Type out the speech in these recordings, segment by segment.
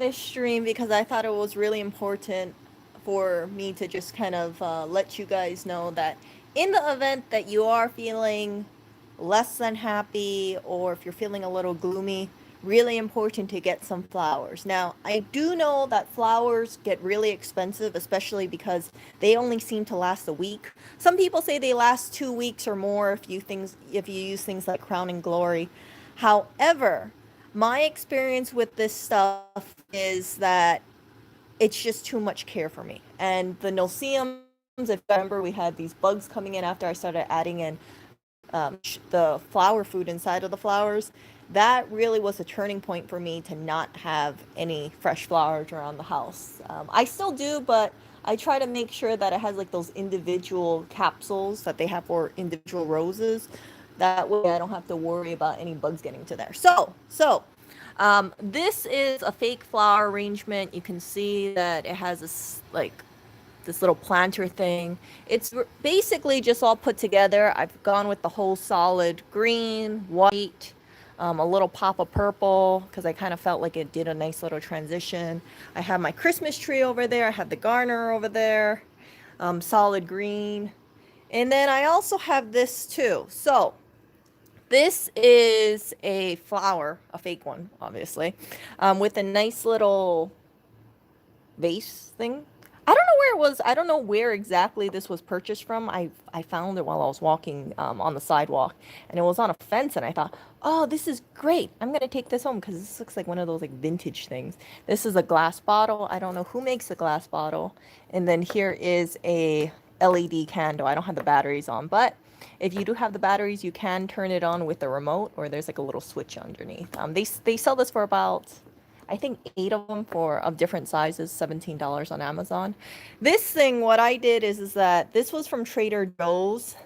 this stream because I thought it was really important for me to just kind of let you guys know that in the event that you are feeling less than happy or if you're feeling a little gloomy, really important to get some flowers. Now, I do know that flowers get really expensive, especially because they only seem to last a week. Some people say they last 2 weeks or more if you use things like Crown and Glory. However, my experience with this stuff is that it's just too much care for me. And the no-see-ums, if you remember, we had these bugs coming in after I started adding in the flower food inside of the flowers. That really was a turning point for me to not have any fresh flowers around the house. I still do, but I try to make sure that it has like those individual capsules that they have for individual roses. That way I don't have to worry about any bugs getting to there. This is a fake flower arrangement. You can see that it has this little planter thing. It's basically just all put together. I've gone with the whole solid green, white, a little pop of purple because I kind of felt like it did a nice little transition. I have my Christmas tree over there. I have the garner over there, solid green. And then I also have this too. So this is a flower, a fake one, obviously, with a nice little vase thing. I don't know where it was. I don't know where exactly this was purchased from. I found it while I was walking on the sidewalk, and it was on a fence. And I thought, oh, this is great. I'm gonna take this home because this looks like one of those like vintage things. This is a glass bottle. I don't know who makes a glass bottle. And then here is a LED candle. I don't have the batteries on, but if you do have the batteries, you can turn it on with the remote, or there's like a little switch underneath. They sell this for about, I think, 8 of them of different sizes, $17 on Amazon. This thing, what I did is that this was from Trader Joe's,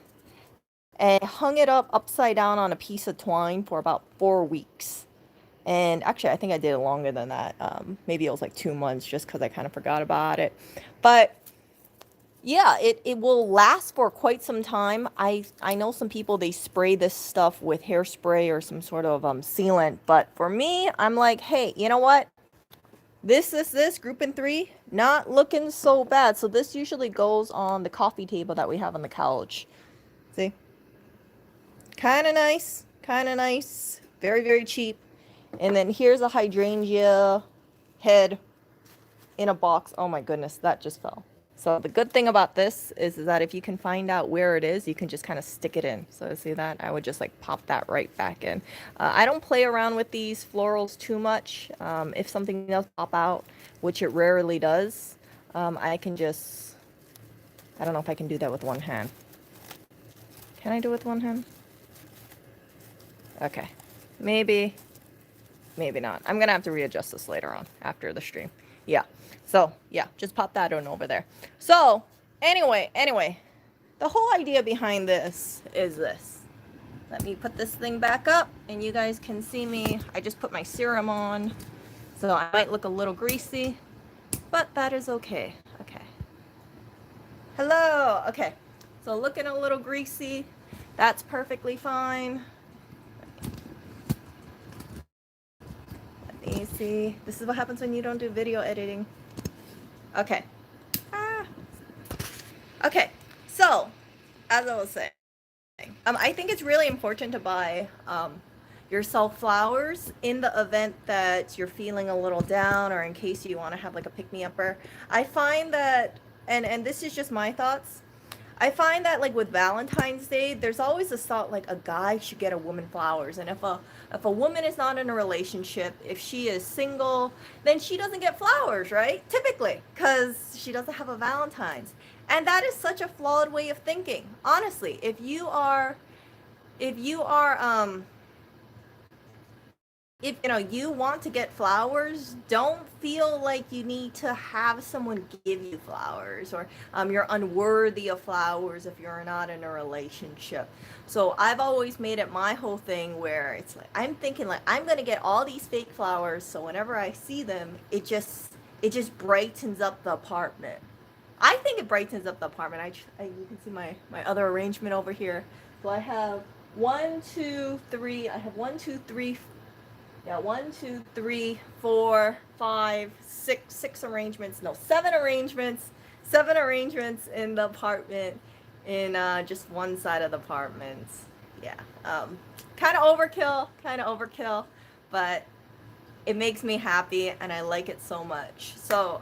and I hung it up upside down on a piece of twine for about 4 weeks. And actually, I think I did it longer than that. Maybe it was like 2 months, just because I kind of forgot about it. But yeah, it will last for quite some time. I know some people, they spray this stuff with hairspray or some sort of sealant, but for me, I'm like, hey, you know what? This grouping three, not looking so bad. So this usually goes on the coffee table that we have on the couch. See? Kind of nice, kind of nice. Very, very cheap. And then here's a hydrangea head in a box. Oh my goodness, that just fell. So the good thing about this is that if you can find out where it is, you can just kind of stick it in. So see that? I would just like pop that right back in. I don't play around with these florals too much. If something does pop out, which it rarely does, I can just, I don't know if I can do that with one hand. Can I do it with one hand? Okay. Maybe, maybe not. I'm going to have to readjust this later on after the stream. Yeah. So, yeah, just pop that on over there. So, anyway, the whole idea behind this is this. Let me put this thing back up and you guys can see me. I just put my serum on, so I might look a little greasy, but that is okay. Okay. Hello. Okay. So looking a little greasy, that's perfectly fine. Let me see. This is what happens when you don't do video editing. Okay. Okay. So, as I was saying, I think it's really important to buy yourself flowers in the event that you're feeling a little down, or in case you want to have like a pick-me-upper. I find that, and this is just my thoughts, I find that like with Valentine's Day, there's always this thought like a guy should get a woman flowers, and if a woman is not in a relationship, if she is single, then she doesn't get flowers, right? Typically, because she doesn't have a Valentine's, and that is such a flawed way of thinking. Honestly, if you are if you know you want to get flowers, don't feel like you need to have someone give you flowers, or you're unworthy of flowers if you're not in a relationship. So I've always made it my whole thing where it's like I'm thinking like I'm gonna get all these fake flowers, so whenever I see them, it just brightens up the apartment. I think it brightens up the apartment. You can see my other arrangement over here. So I have one, two, three. I have one, two, three, Yeah, one, two, three, four, five, six arrangements. No, seven arrangements. Seven arrangements in the apartment, in just one side of the apartment. Yeah, kind of overkill, but it makes me happy and I like it so much. So,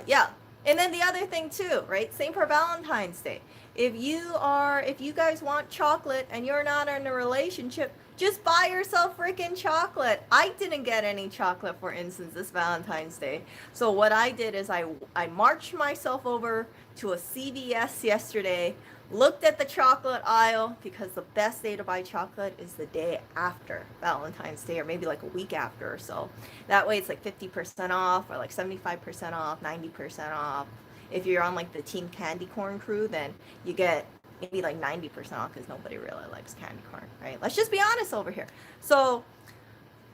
yeah. And then the other thing too, right? Same for Valentine's Day. If you guys want chocolate and you're not in a relationship, just buy yourself freaking chocolate. I didn't get any chocolate, for instance, this Valentine's Day. So what I did is I marched myself over to a CVS yesterday, looked at the chocolate aisle, because the best day to buy chocolate is the day after Valentine's Day, or maybe like a week after or so. That way it's like 50% off, or like 75% off, 90% off. If you're on like the Team Candy Corn crew, then you get maybe like 90% off, because nobody really likes candy corn, right? Let's just be honest over here. So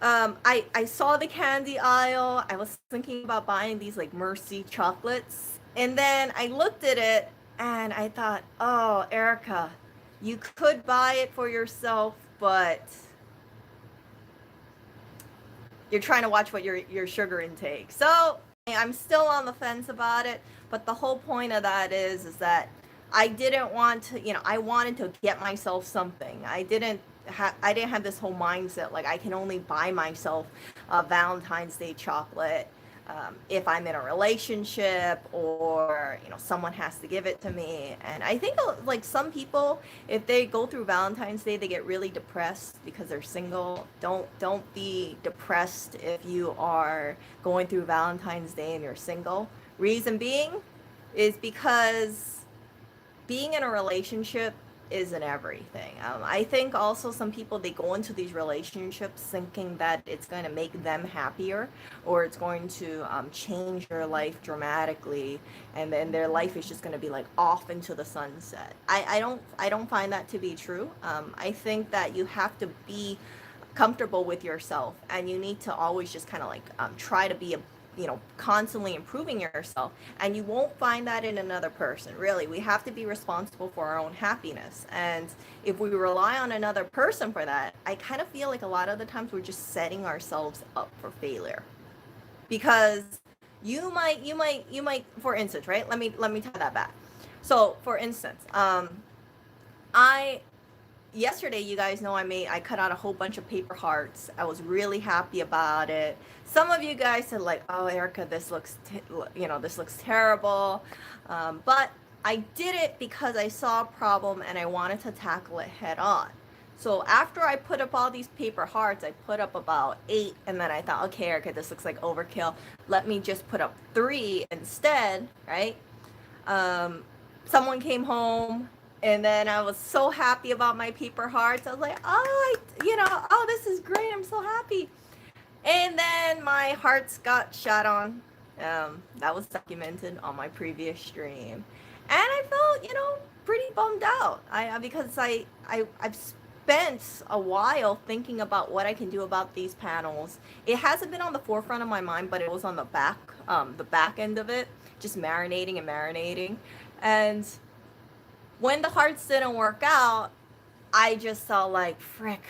I saw the candy aisle. I was thinking about buying these like Mercy chocolates. And then I looked at it and I thought, oh, Erica, you could buy it for yourself, but you're trying to watch what your sugar intake. So I'm still on the fence about it. But the whole point of that is that I didn't want to, I wanted to get myself something. I didn't have this whole mindset like I can only buy myself a Valentine's Day chocolate if I'm in a relationship, or someone has to give it to me. And I think like some people, if they go through Valentine's Day, they get really depressed because they're single. Don't be depressed if you are going through Valentine's Day and you're single. Reason being is because being in a relationship isn't everything. I think also some people, they go into these relationships thinking that it's going to make them happier, or it's going to change their life dramatically, and then their life is just going to be like off into the sunset. I don't find that to be true. I think that you have to be comfortable with yourself, and you need to always just kind of like try to be a constantly improving yourself, and you won't find that in another person. Really, we have to be responsible for our own happiness, and if we rely on another person for that, I kind of feel like a lot of the times we're just setting ourselves up for failure. Because you might, for instance, right, let me tie that back. So for instance, I yesterday, you guys know, I cut out a whole bunch of paper hearts. I was really happy about it. Some of you guys said like, oh, Erica, this looks this looks terrible, but I did it because I saw a problem and I wanted to tackle it head on. So after I put up all these paper hearts, I put up about 8, and then I thought, okay, Erica, this looks like overkill, let me just put up 3 instead, right? Someone came home, and then I was so happy about my paper hearts. I was like, oh, this is great. I'm so happy. And then my hearts got shot on. That was documented on my previous stream. And I felt, pretty bummed out. Because I've spent a while thinking about what I can do about these panels. It hasn't been on the forefront of my mind, but it was on the back end of it, just marinating. And when the hearts didn't work out, I just felt like, frick.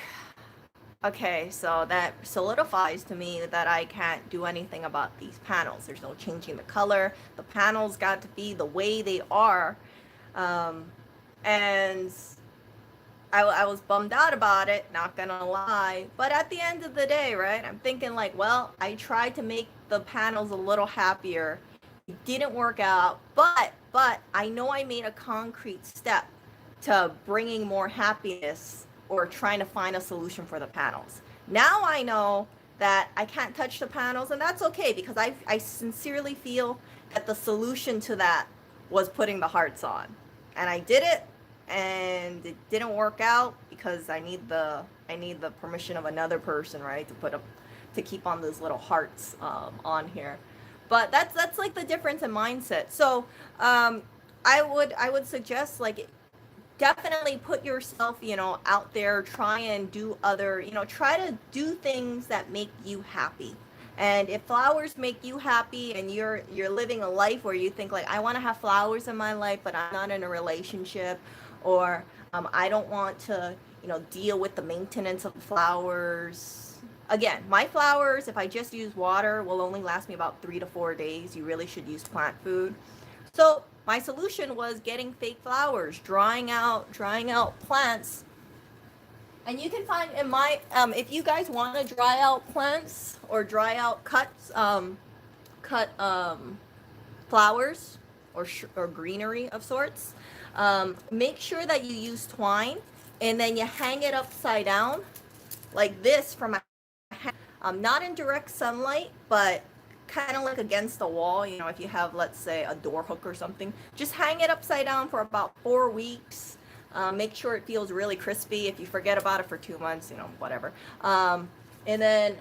Okay, so that solidifies to me that I can't do anything about these panels. There's no changing the color. The panels got to be the way they are. And I was bummed out about it, not gonna lie. But at the end of the day, right, I'm thinking like, well, I tried to make the panels a little happier. It didn't work out, but I know I made a concrete step to bringing more happiness, or trying to find a solution for the panels. Now I know that I can't touch the panels, and that's okay, because I sincerely feel that the solution to that was putting the hearts on. And I did it, and it didn't work out because I need the permission of another person, right, to keep on those little hearts on here. But that's like the difference in mindset. So I would suggest, like, definitely put yourself, out there, try and do other, try to do things that make you happy. And if flowers make you happy, and you're living a life where you think like, I want to have flowers in my life, but I'm not in a relationship, or I don't want to, deal with the maintenance of flowers, again, my flowers, if I just use water, will only last me about 3 to 4 days. You really should use plant food. So my solution was getting fake flowers, drying out plants. And you can find in my, if you guys want to dry out plants or dry out cut flowers or greenery of sorts, make sure that you use twine, and then you hang it upside down like this from a not in direct sunlight, but kind of like against the wall. You know, if you have, let's say, a door hook or something, just hang it upside down for about 4 weeks. Make sure it feels really crispy. If you forget about it for 2 months, you know, whatever. And then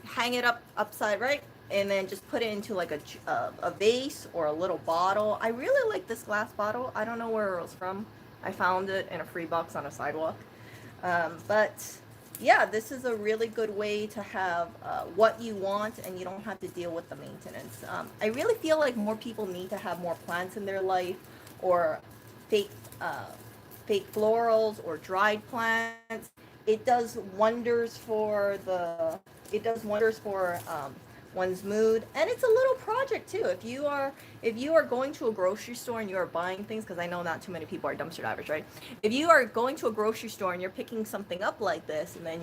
hang it upside right, and then just put it into like a vase or a little bottle. I really like this glass bottle. I don't know where it was from. I found it in a free box on a sidewalk. But yeah, this is a really good way to have what you want, and you don't have to deal with the maintenance. I really feel like more people need to have more plants in their life, or fake fake florals or dried plants. It does wonders for one's mood, and it's a little project too. If you are going to a grocery store and you are buying things, because I know not too many people are dumpster divers, right? If you are going to a grocery store and you're picking something up like this, and then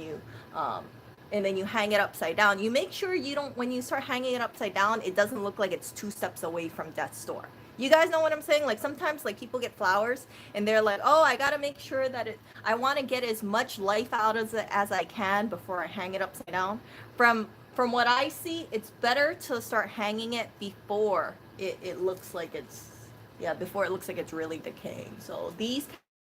you hang it upside down, you make sure you don't, when you start hanging it upside down, it doesn't look like it's 2 steps away from death's door. You guys know what I'm saying? Like sometimes like people get flowers and they're like, oh, I gotta make sure that I want to get as much life out of it as I can before I hang it upside down. From what I see, it's better to start hanging it before it looks like before it looks like it's really decaying. So these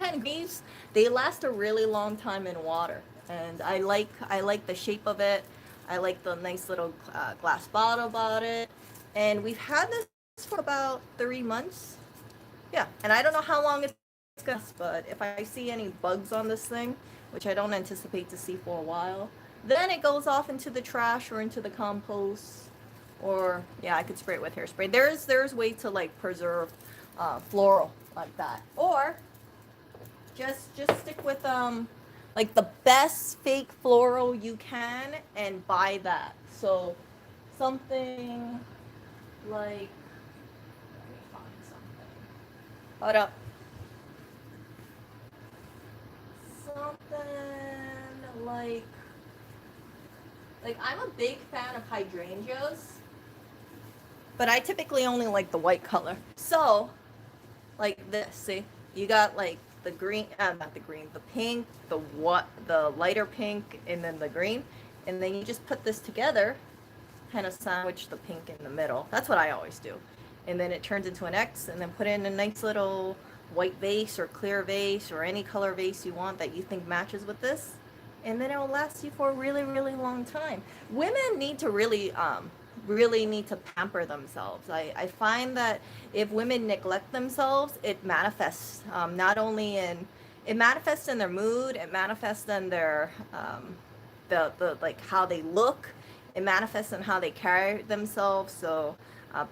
kind of greens, they last a really long time in water, and I like the shape of it. I like the nice little glass bottle about it, and we've had this for about 3 months. Yeah, and I don't know how long it's gonna last, but if I see any bugs on this thing, which I don't anticipate to see for a while, then it goes off into the trash or into the compost. Or yeah, I could spray it with hairspray. There's way to like preserve floral like that, or just stick with like the best fake floral you can and buy that. So something like, let me find something. Hold up. Something like I'm a big fan of hydrangeas, but I typically only like the white color. So like this, see, you got like the green, not the green, the pink, the lighter pink, and then the green, and then you just put this together, kind of sandwich the pink in the middle. That's what I always do, and then it turns into an X, and then put it in a nice little white vase or clear vase or any color vase you want that you think matches with this, and then it will last you for a really, really long time. Women need to really need to pamper themselves. I find that if women neglect themselves, it manifests not only in, it manifests in their mood, it manifests in their the like how they look, it manifests in how they carry themselves. So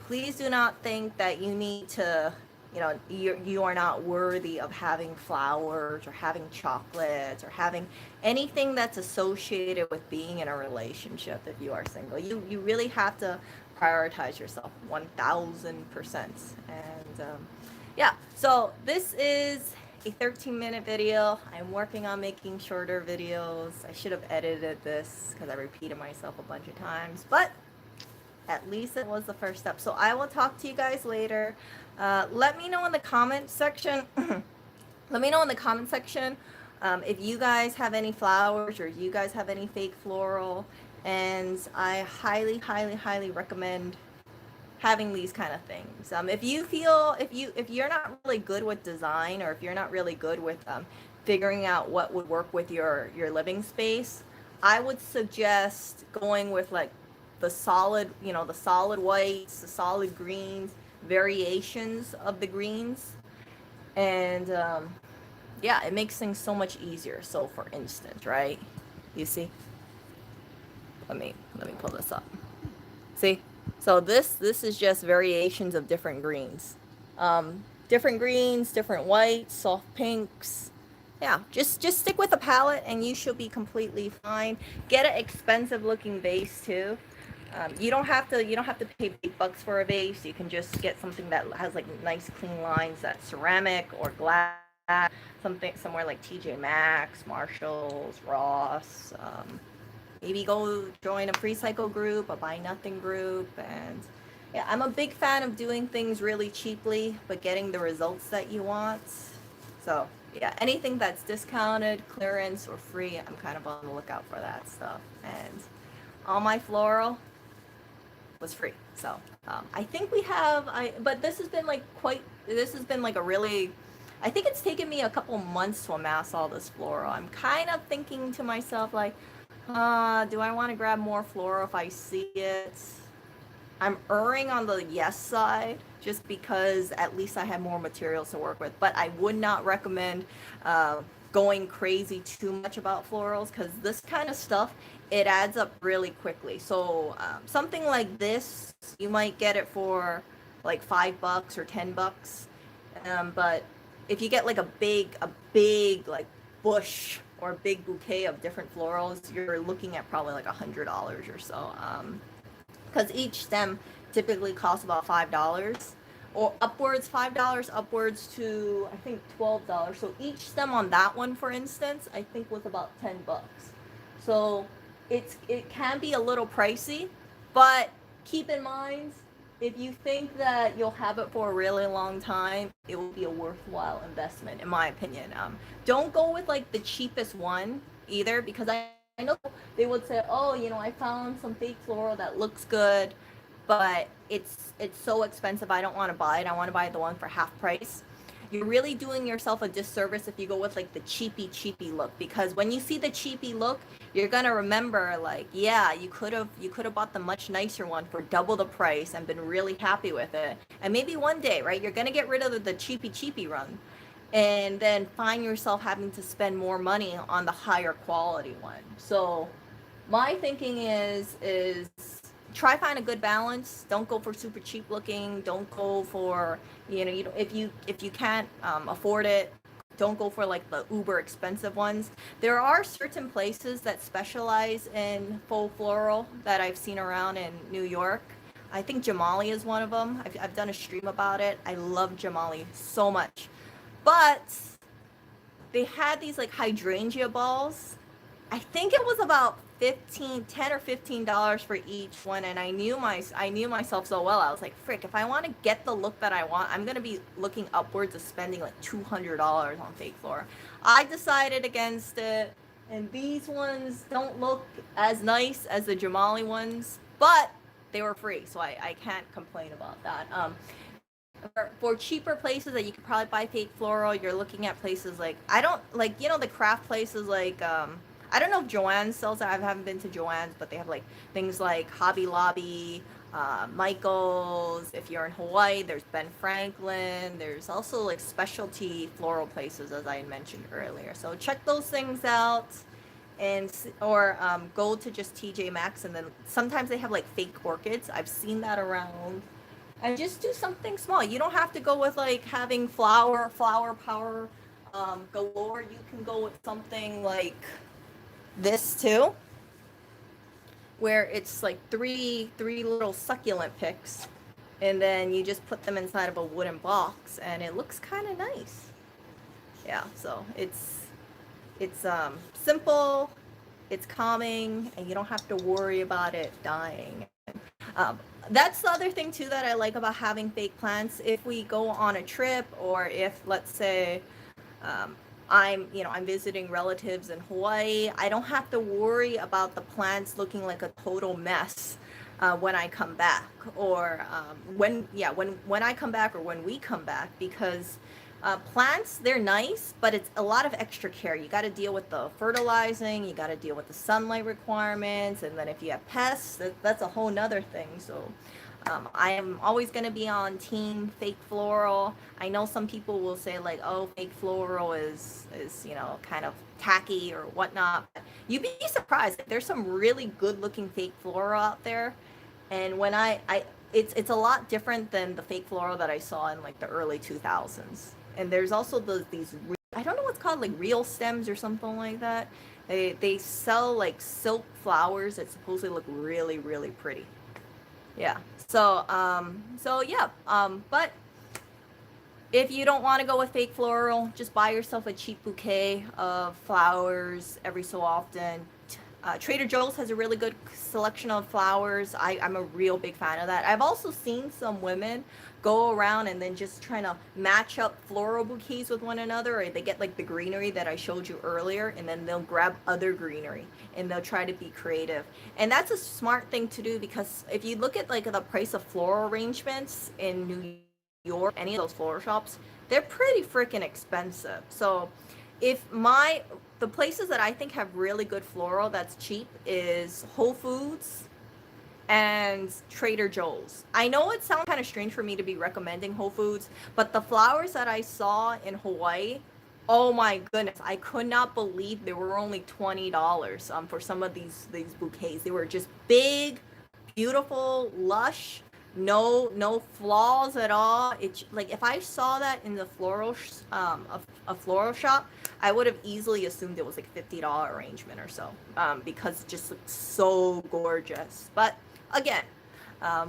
please do not think that you need to, you know, you are not worthy of having flowers or having chocolates or having anything that's associated with being in a relationship. If you are single, you really have to prioritize yourself 1000%. And yeah, so this is a 13-minute video. I'm working on making shorter videos. I should have edited this because I repeated myself a bunch of times, but at least it was the first step. So I will talk to you guys later. Let me know in the comment section. Let me know in the comment section if you guys have any flowers or you guys have any fake floral. And I highly, highly, highly recommend having these kind of things. If you feel, if you're not really good with design, or if you're not really good with figuring out what would work with your living space, I would suggest going with like the solid, you know, the solid whites, the solid greens, variations of the greens, and yeah, it makes things so much easier. So for instance, right, you see, let me pull this up. See, so this is just variations of different greens, different whites, soft pinks, Yeah, just stick with a palette and you should be completely fine. Get an expensive looking vase too. You don't have to pay big bucks for a vase. You can just get something that has like nice clean lines, that's ceramic or glass. Something somewhere like TJ Maxx, Marshalls, Ross. Maybe go join a free cycle group, a buy nothing group, and yeah, I'm a big fan of doing things really cheaply but getting the results that you want. So yeah, anything that's discounted, clearance, or free, I'm kind of on the lookout for that stuff. And all my floral was free. So I think we have. But this has been like quite. This has been like a really. I think it's taken me a couple months to amass all this floral. I'm kind of thinking to myself like, do I want to grab more floral if I see it? I'm erring on the yes side just because at least I have more materials to work with. But I would not recommend uh, going crazy too much about florals because this kind of stuff, it adds up really quickly. So something like this, you might get it for like $5 or $10. But if you get like a big like bush or a big bouquet of different florals, you're looking at probably like $100 or so. Because each stem typically costs about $5 or upwards, $5 upwards to I think $12. So each stem on that one, for instance, I think was about $10. So it can be a little pricey, but keep in mind if you think that you'll have it for a really long time, it will be a worthwhile investment, in my opinion. Don't go with like the cheapest one either, because I know they would say, oh, I found some fake floral that looks good, but it's so expensive. I don't want to buy it. I want to buy the one for half price. You're really doing yourself a disservice if you go with like the cheapy look, because when you see the cheapy look, you're gonna remember like, yeah, you could have bought the much nicer one for double the price and been really happy with it. And maybe one day, right, you're gonna get rid of the cheapy run, and then find yourself having to spend more money on the higher quality one. So my thinking is try find a good balance. Don't go for super cheap looking. Don't go for if you can't afford it, don't go for like the uber expensive ones. There are certain places that specialize in faux floral that I've seen around in New York. I think Jamali is one of them. I've done a stream about it. I love Jamali so much. But they had these like hydrangea balls. I think it was about 10 or $15 for each one, and I knew myself so well. I was like, frick, if I want to get the look that I want, I'm gonna be looking upwards of spending like $200 on fake floor. I decided against it, and these ones don't look as nice as the Jamali ones, but they were free, so I can't complain about that. For cheaper places that you could probably buy fake floral, you're looking at places like, I don't like, the craft places like I don't know if Joann's sells it. I haven't been to Joann's, but they have like things like Hobby Lobby, Michael's. If you're in Hawaii, there's Ben Franklin. There's also like specialty floral places, as I mentioned earlier. So check those things out, or go to just TJ Maxx, and then sometimes they have like fake orchids. I've seen that around. And just do something small. You don't have to go with like having flower power galore. You can go with something like this too, where it's like three little succulent picks, and then you just put them inside of a wooden box, and it looks kind of nice. Yeah, so it's simple, it's calming, and you don't have to worry about it dying. Um, that's the other thing too that I like about having fake plants. If we go on a trip, or if let's say um, I'm visiting relatives in Hawaii, I don't have to worry about the plants looking like a total mess when I come back, or when I come back, or when we come back, because plants, they're nice, but it's a lot of extra care. You got to deal with the fertilizing, you got to deal with the sunlight requirements, and then if you have pests, that's a whole nother thing. So I am always going to be on team fake floral. I know some people will say like, oh, fake floral is kind of tacky or whatnot. But you'd be surprised. Like, there's some really good looking fake floral out there, and when it's a lot different than the fake floral that I saw in like the early 2000s. And there's also I don't know what it's called, like real stems or something like that. They sell like silk flowers that supposedly look really, really pretty. Yeah. So yeah. But if you don't want to go with fake floral, just buy yourself a cheap bouquet of flowers every so often. Trader Joe's has a really good selection of flowers. I'm a real big fan of that. I've also seen some women go around and then just trying to match up floral bouquets with one another, or they get like the greenery that I showed you earlier, and then they'll grab other greenery and they'll try to be creative. And that's a smart thing to do, because if you look at like the price of floral arrangements in New York, any of those floral shops, they're pretty freaking expensive. So if my the places that I think have really good floral that's cheap is Whole Foods and Trader Joe's. I know it sounds kind of strange for me to be recommending Whole Foods, but the flowers that I saw in Hawaii, oh my goodness, I could not believe they were only $20 for some of these bouquets. They were just big, beautiful, lush, no flaws at all. It's like if I saw that in the a floral shop, I would have easily assumed it was like $50 arrangement or so, because it just looks so gorgeous. But again,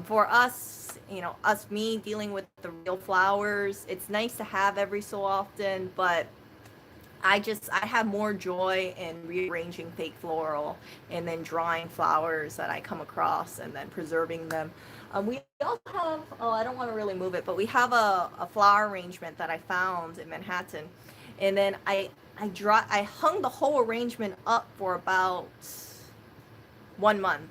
for us, me dealing with the real flowers, it's nice to have every so often, but I have more joy in rearranging fake floral and then drawing flowers that I come across and then preserving them. We also have, oh, I don't want to really move it, but we have a flower arrangement that I found in Manhattan. And then I hung the whole arrangement up for about 1 month.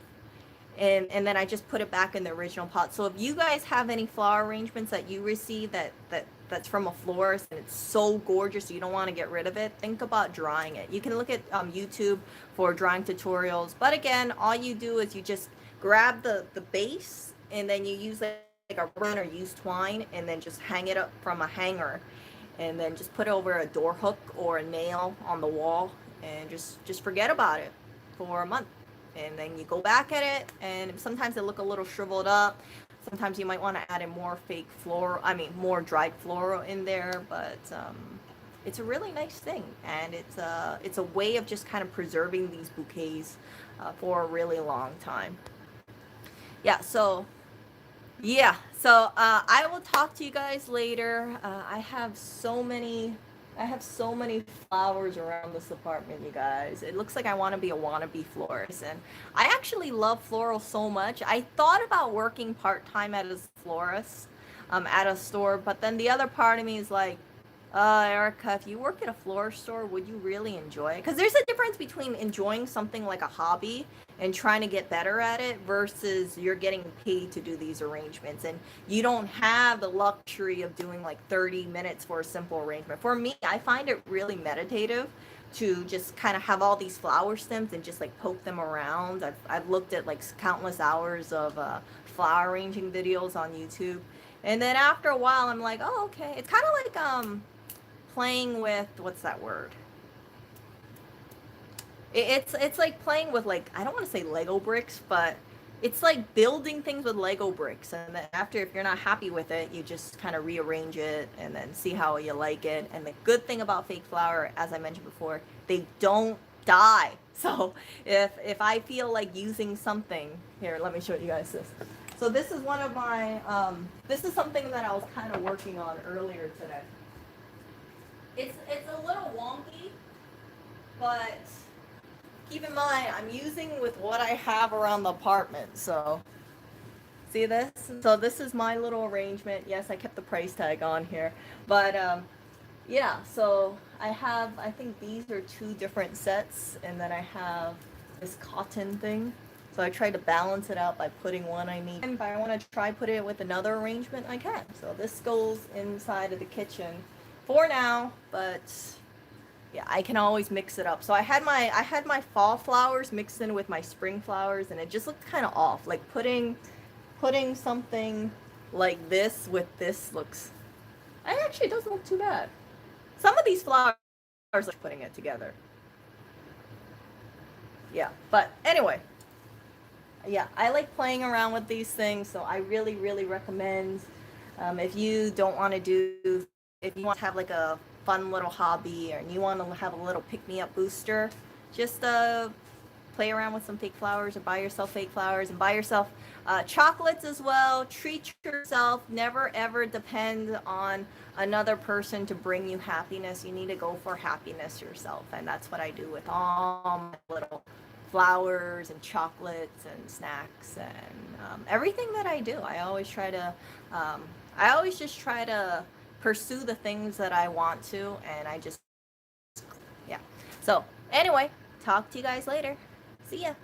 And then I just put it back in the original pot. So if you guys have any flower arrangements that you receive that's from a florist and it's so gorgeous you don't want to get rid of it, think about drying it. You can look at YouTube for drying tutorials. But again, all you do is you just grab the base, and then you use like a ribbon or used twine, and then just hang it up from a hanger, and then just put it over a door hook or a nail on the wall, and just forget about it for a month. And then you go back at it, and sometimes they look a little shriveled up. Sometimes you might want to add in more fake floral, more dried floral in there, but it's a really nice thing, and it's a way of just kind of preserving these bouquets for a really long time. Yeah, so I will talk to you guys later. I have so many flowers around this apartment, you guys. It looks like I want to be a wannabe florist, and I actually love floral so much. I thought about working part-time at a florist, at a store, but then the other part of me is like, Erica, if you work at a florist store, would you really enjoy it? Because there's a difference between enjoying something like a hobby and trying to get better at it versus you're getting paid to do these arrangements, and you don't have the luxury of doing like 30 minutes for a simple arrangement. For me, I find it really meditative to just kind of have all these flower stems and just like poke them around. I've looked at like countless hours of flower arranging videos on YouTube, and then after a while I'm like, oh, okay. It's kind of like playing with, what's that word? It's like playing with, like, I don't want to say Lego bricks, but it's like building things with Lego bricks, and then after, if you're not happy with it, you just kind of rearrange it and then see how you like it. And the good thing about fake flower, as I mentioned before, they don't die. So if I feel like using something, here, let me show you guys this. So this is one of my this is something that I was kind of working on earlier today. It's a little wonky, but keep in mind, I'm using with what I have around the apartment. So see this? So this is my little arrangement. Yes, I kept the price tag on here, but yeah, so I think these are 2 different sets, and then I have this cotton thing. So I tried to balance it out by putting one I need. If I want to try put it with another arrangement, I can. So this goes inside of the kitchen for now, but yeah, I can always mix it up. So I had my fall flowers mixed in with my spring flowers, and it just looked kind of off. Like putting something like this with this looks, it actually doesn't look too bad. Some of these flowers are putting it together. Yeah, but anyway, yeah, I like playing around with these things, so I really, really recommend, if you don't want to do, if you want to have like a fun little hobby, and you want to have a little pick-me-up booster, just play around with some fake flowers, or buy yourself fake flowers, and buy yourself chocolates as well. Treat yourself. Never ever depend on another person to bring you happiness. You need to go for happiness yourself, and that's what I do with all my little flowers and chocolates and snacks and everything that I do. I always just try to pursue the things that I want to, and I just, yeah. So anyway, talk to you guys later. See ya.